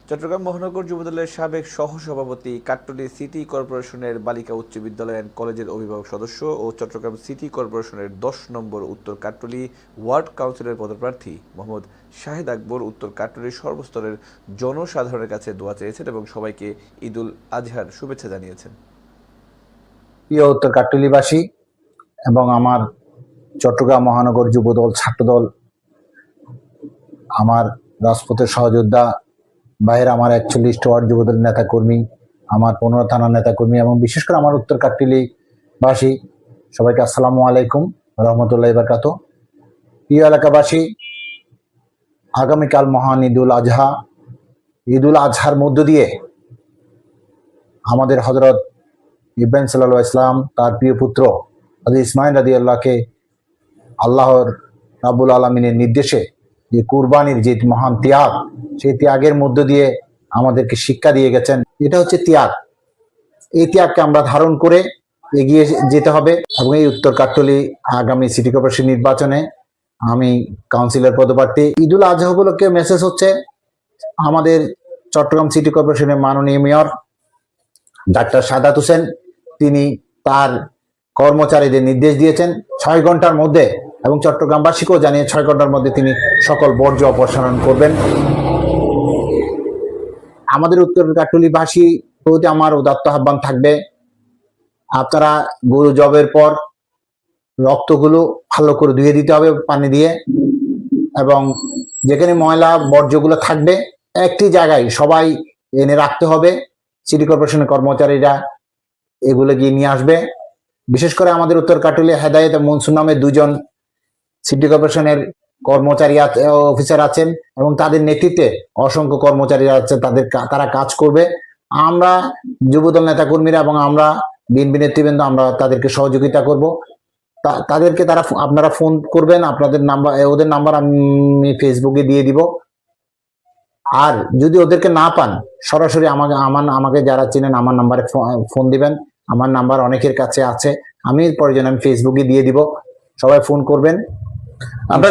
চট্টগ্রাম মহানগর যুবদলের সাবেক সহসভাপতি, কাট্টলী সিটি কর্পোরেশনের বালিকা উচ্চ বিদ্যালয় অ্যান্ড কলেজের অভিভাবক সদস্য ও চট্টগ্রাম সিটি কর্পোরেশনের ১০ নম্বর উত্তর কাট্টলী ওয়ার্ড কাউন্সিলের পদপ্রার্থী মোহাম্মদ শাহেদ আকবর উত্তর কাট্টলীর সর্বস্তরের জনসাধারণের কাছে দোয়া চেয়েছেন এবং সবাইকে ঈদুল আজহার শুভেচ্ছা জানিয়েছেন। প্রিয় উত্তর কাট্টলীবাসী এবং আমার চট্টগ্রাম মহানগর যুবদল, ছাত্রদল, আমার রাজপথের সহযোদ্ধা বাইরে আমার ৪১ ওয়ার্ড যুবদল নেতাকর্মী, আমার ১৫ থানার নেতাকর্মী এবং বিশেষ করে আমার উত্তর কাট্টলীবাসী সবাইকে আসসালামু আলাইকুম রহমতুল্লাহ বারাকাতুহু। প্রিয় এলাকাবাসী, আগামীকাল মহান ঈদুল আজহা। ঈদুল আজহার মধ্য দিয়ে আমাদের হযরত ইব্রাহিম সাল্লাল্লাহু আলাইহি ওয়াসাল্লাম তার প্রিয় পুত্র হযরত ইসমাঈল রাদিয়াল্লাহুকে আল্লাহর রাব্বুল আলামিনের নির্দেশে যে কুরবানির যে মহান ত্যাগ, সেই ত্যাগের মধ্য দিয়ে আমাদেরকে শিক্ষা দিয়ে গেছেন। এটা হচ্ছে ত্যাগ। এই ত্যাগকে আমরা ধারণ করে এগিয়ে যেতে হবে এবং এই উত্তর কাট্টলী আগামী সিটি কর্পোরেশন নির্বাচনে আমি কাউন্সিলর পদপ্রার্থী। ঈদুল আজহা উপলক্ষে মেসেজ হচ্ছে আমাদের চট্টগ্রাম সিটি কর্পোরেশনের মাননীয় মেয়র ডাক্তার সাদাত হোসেন, তিনি তার কর্মচারীদের নির্দেশ দিয়েছেন ৬ ঘন্টার মধ্যে, এবং চট্টগ্রামবাসীকেও জানিয়ে ৬ ঘন্টার মধ্যে তিনি সকল বর্জ্য অপসারণ করবেন। আমাদের উত্তর কাট্টলীবাসী প্রতি আমার উদাত্ত আহ্বান থাকবে, আপনারা গরু জবের পর রক্তগুলো ভালো করে ধুয়ে দিতে হবে পানি দিয়ে, এবং যেখানে ময়লা বর্জ্যগুলো থাকবে একটি জায়গায় সবাই এনে রাখতে হবে। সিটি কর্পোরেশনের কর্মচারীরা এগুলো গিয়ে নিয়ে আসবে। বিশেষ করে আমাদের উত্তর কাট্টলী হেদায়েত মনসুর নামে ২ জন সিটি কর্পোরেশনের কর্মচারী অফিসার আছেন এবং তাদের নেতৃত্বে অসংখ্য কর্মচারীরা আছে, তারা কাজ করবে। আমরা যুবদল নেতা কর্মীরা এবং আমরা বিএনপি নেতৃবৃন্দ আমরা তাদেরকে সহযোগিতা করব। তাদেরকে আপনারা ফোন করবেন, আপনাদের নাম্বার, ওদের নাম্বার আমি ফেসবুকে দিয়ে দিব। আর যদি ওদেরকে না পান, সরাসরি আমাকে যারা চিনেন আমার নাম্বারে ফোন দিবেন। আমার নাম্বার অনেকের কাছে আছে, আমি প্রয়োজন আমি ফেসবুকে দিয়ে দিব, সবাই ফোন করবেন। আমরা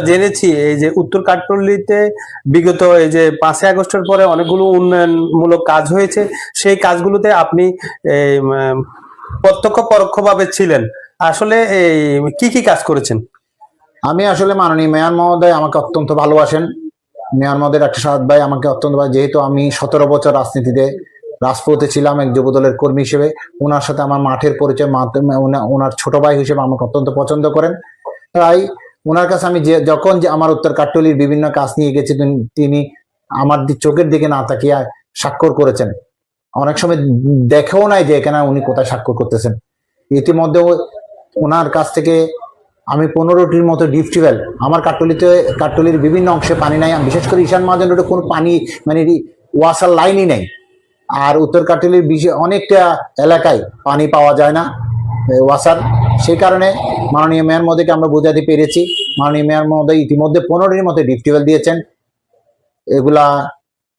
জেনেছি এই যে উত্তর কাট্টলীতে বিগত এই যে ৫ই আগস্টের পরে অনেকগুলো উন্নয়নমূলক কাজ হয়েছে, সেই কাজগুলোতে আপনি প্রত্যক্ষ পরোক্ষভাবে ছিলেন। আসলে কি কি কাজ করেছেন? আমি আসলে মাননীয় মেয়র মহোদয় আমাকে অত্যন্ত ভালোবাসেন। মেয়র মহোদয়ের একটা সাদ ভাই আমাকে অত্যন্ত যেহেতু আমি ১৭ বছর রাজনীতিতে রাজপথে ছিলাম এক যুবদলের কর্মী হিসেবে, ওনার সাথে আমার মাঠের পরিচয়, ওনার ছোট ভাই হিসেবে আমাকে অত্যন্ত পছন্দ করেন। তাই ওনার কাছে আমি যখন আমার উত্তর কাট্টলীর বিভিন্ন কাজ নিয়ে গেছি, তিনি আমার চোখের দিকে না তাকিয়ে স্বাক্ষর করেছেন। অনেক সময় দেখেও নাই যে এখানে উনি কোথায় স্বাক্ষর করতেছেন। ইতিমধ্যে ওনার কাছ থেকে আমি ১৫টির মতো ডিপ টিউবওয়েল, আমার কাট্টলীর বিভিন্ন অংশে পানি নাই, বিশেষ করে ঈশান মহাজন রোডে কোনো পানি মানে ওয়াসার লাইনই নেই। আর উত্তর কাট্টলীর অনেকটা এলাকায় পানি পাওয়া যায় না ওয়াসার। সেই কারণে মাননীয় মেয়র মহোদয়কে আমরা বোঝাতে পেরেছি। মাননীয় মেয়র মহোদয় ইতিমধ্যে ১৫টির মতো ডিপ টিউবওয়েল দিয়েছেন। এগুলা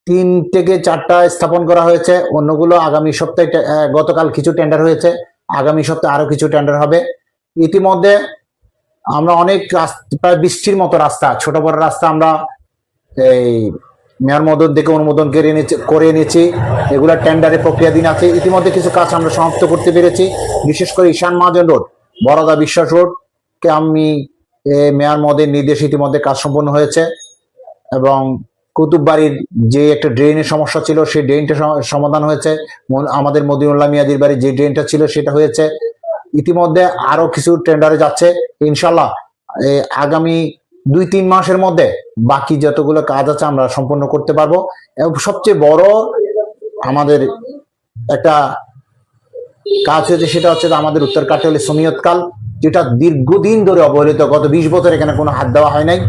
৩ থেকে ৪টা স্থাপন করা হয়েছে, অন্যগুলো আগামী সপ্তাহে, গতকাল কিছু টেন্ডার হয়েছে, আগামী সপ্তাহে আরো কিছু টেন্ডার হবে। ইতিমধ্যে আমরা অনেক প্রায় ২০টির মতো রাস্তা, ছোট বড় রাস্তা আমরা এই মেয়র মহোদয় থেকে অনুমোদন করে এনেছি। এগুলা টেন্ডারের প্রক্রিয়াধীন আছে। ইতিমধ্যে কিছু কাজ আমরা সমাপ্ত করতে পেরেছি। বিশেষ করে ঈশান মহাজন রোড, বরদা বিশ্বাস রোডকে আমি মেয়র মহোদয়ের নির্দেশে ইতিমধ্যে কাজ সম্পন্ন হয়েছে, এবং কুতুববাড়ির যে একটা ড্রেনের সমস্যা ছিল সেই ড্রেনটা সমাধান হয়েছে। আমাদের মদিনুল্লাহ মিয়াদির বাড়ির যে ড্রেনটা ছিল সেটা হয়েছে। ইতিমধ্যে আরো কিছু টেন্ডারে যাচ্ছে। ইনশাল্লাহ আগামী ২-৩ মাসের মধ্যে বাকি যতগুলো কাজ আছে আমরা সম্পন্ন করতে পারবো। এবং সবচেয়ে বড় আমাদের একটা কাজ হয়েছে, সেটা হচ্ছে আমাদের উত্তর কাট্টলী সনিয়তকাল, যেটা দীর্ঘদিন ধরে অবহেলিত। গত ২০ বছর এখানে কোনো হাত দেওয়া হয় নাই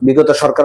বিগত সরকার।